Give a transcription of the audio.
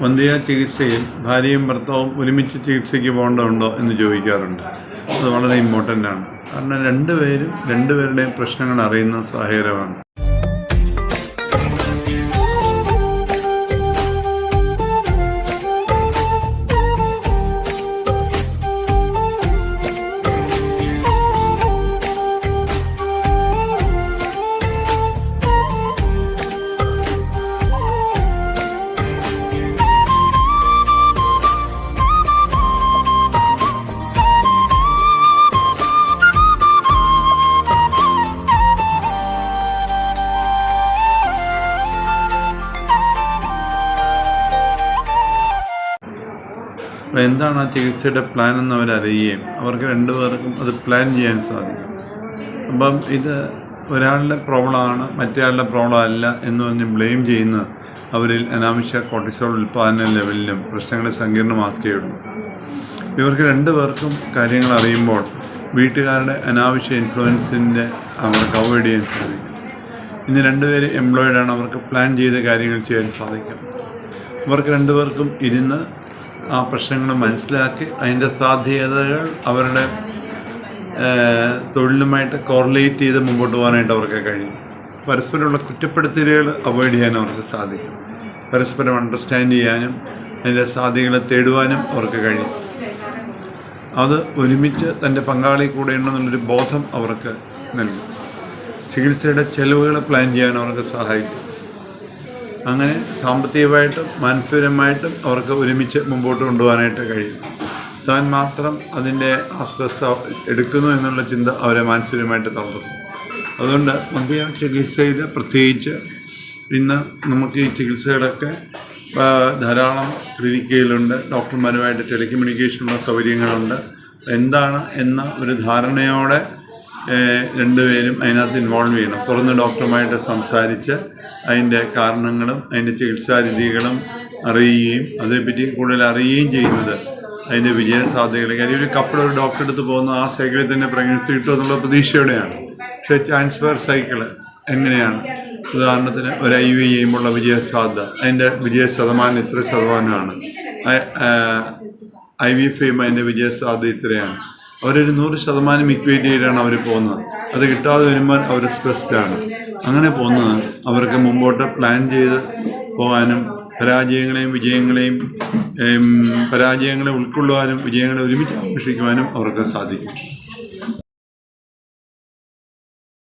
വന്ധ്യ ചികിത്സയിൽ ഭാര്യയും ഭർത്താവും ഒരുമിച്ച് ചികിത്സയ്ക്ക് പോകേണ്ടതുണ്ടോ എന്ന് ചോദിക്കാറുണ്ട്. അത് വളരെ ഇമ്പോർട്ടൻ്റ് ആണ്. കാരണം രണ്ടുപേരുടെയും പ്രശ്നങ്ങൾ അറിയുന്ന സാഹചര്യമാണ്. അപ്പോൾ എന്താണ് ആ ചികിത്സയുടെ പ്ലാൻ എന്ന് അവരറിയുകയും അവർക്ക് രണ്ടുപേർക്കും അത് പ്ലാൻ ചെയ്യാൻ സാധിക്കും. അപ്പം ഇത് ഒരാളുടെ പ്രോബ്ലമാണ്, മറ്റേയാളുടെ പ്രോബ്ലം അല്ല എന്ന് പറഞ്ഞ് ബ്ലെയിം ചെയ്യുന്ന അവരിൽ അനാവശ്യ കോർട്ടിസോൾ ഉൽപ്പാദന ലെവലിലും പ്രശ്നങ്ങളെ സങ്കീർണമാക്കുകയുള്ളൂ. ഇവർക്ക് രണ്ടുപേർക്കും കാര്യങ്ങൾ അറിയുമ്പോൾ വീട്ടുകാരുടെ അനാവശ്യ ഇൻഫ്ലുവൻസിൻ്റെ അവർക്ക് അവോയ്ഡ് ചെയ്യാൻ സാധിക്കും. ഇന്ന് രണ്ടുപേര് എംപ്ലോയിഡാണ്, അവർക്ക് പ്ലാൻ ചെയ്ത കാര്യങ്ങൾ ചെയ്യാൻ സാധിക്കും. അവർക്ക് രണ്ടുപേർക്കും ഇരുന്ന് ആ പ്രശ്നങ്ങൾ മനസ്സിലാക്കി അതിൻ്റെ സാധ്യതകൾ അവരുടെ തൊഴിലുമായിട്ട് കോറിലേറ്റ് ചെയ്ത് മുമ്പോട്ട് പോകാനായിട്ട് അവർക്ക് കഴിയും. പരസ്പരമുള്ള കുറ്റപ്പെടുത്തലുകൾ അവോയ്ഡ് ചെയ്യാൻ അവർക്ക് സാധിക്കും. പരസ്പരം അണ്ടർസ്റ്റാൻഡ് ചെയ്യാനും അതിൻ്റെ സാധ്യതകളെ തേടുവാനും അവർക്ക് കഴിയും. അത് ഒരുമിച്ച് തൻ്റെ പങ്കാളി കൂടെ ഉണ്ടെന്നുള്ളൊരു ബോധം അവർക്ക് നൽകും. ചികിത്സയുടെ ചെലവുകൾ പ്ലാൻ ചെയ്യാൻ അവർക്ക് സഹായിക്കും. അങ്ങനെ സാമ്പത്തികമായിട്ടും മാനസികമായിട്ടും അവർക്ക് ഒരുമിച്ച് മുമ്പോട്ട് കൊണ്ടുപോകാനായിട്ട് കഴിയും. താൻ മാത്രം അതിൻ്റെ ആ സ്ട്രെസ് എടുക്കുന്നു എന്നുള്ള ചിന്ത അവരെ മാനസികമായിട്ട് തളർത്തും. അതുകൊണ്ട് വന്ധ്യ ചികിത്സയിൽ പ്രത്യേകിച്ച് ഇന്ന് നമുക്ക് ഈ ചികിത്സകളൊക്കെ ധാരാളം ക്ലിനിക്കുകളുണ്ട്, ഡോക്ടർമാരുമായിട്ട് ടെലികമ്മ്യൂണിക്കേഷനുള്ള സൗകര്യങ്ങളുണ്ട്. എന്താണ് എന്ന ഒരു ധാരണയോടെ രണ്ടുപേരും അതിനകത്ത് ഇൻവോൾവ് ചെയ്യണം. തുറന്ന് ഡോക്ടറുമായിട്ട് സംസാരിച്ച് അതിൻ്റെ കാരണങ്ങളും അതിൻ്റെ ചികിത്സാ രീതികളും അറിയുകയും അതേപ്പറ്റി കൂടുതൽ അറിയുകയും ചെയ്യുന്നത് അതിൻ്റെ വിജയസാധ്യതകൾ. കാര്യം ഒരു കപ്പിൾ ഒരു ഡോക്ടറെ അടുത്ത് പോകുന്ന ആ സൈക്കിളിൽ തന്നെ പ്രഗ്നൻസി കിട്ടും എന്നുള്ള പ്രതീക്ഷയോടെയാണ്. പക്ഷേ ട്രാൻസ്ഫർ സൈക്കിള് എങ്ങനെയാണ്? ഉദാഹരണത്തിന് ഒരു IVF ചെയ്യുമ്പോഴുള്ള വിജയസാധ്യത, അതിൻ്റെ വിജയശതമാനം ഇത്ര ശതമാനമാണ്. IVF ചെയ്യുമ്പോൾ അതിൻ്റെ വിജയസാധ്യത ഇത്രയാണ്. അവരൊരു 100% ഇക്വേറ്റ് ചെയ്താണ് അവർ പോകുന്നത്. അത് കിട്ടാതെ വരുമ്പോൾ അവർ സ്ട്രെസ്ഡാണ്. അങ്ങനെ പോകുന്നത് അവർക്ക് മുമ്പോട്ട് പ്ലാൻ ചെയ്ത് പോകാനും പരാജയങ്ങളെ ഉൾക്കൊള്ളുവാനും വിജയങ്ങളെ ഒരുമിച്ച് ആഘോഷിക്കുവാനും അവർക്ക് സാധിക്കും.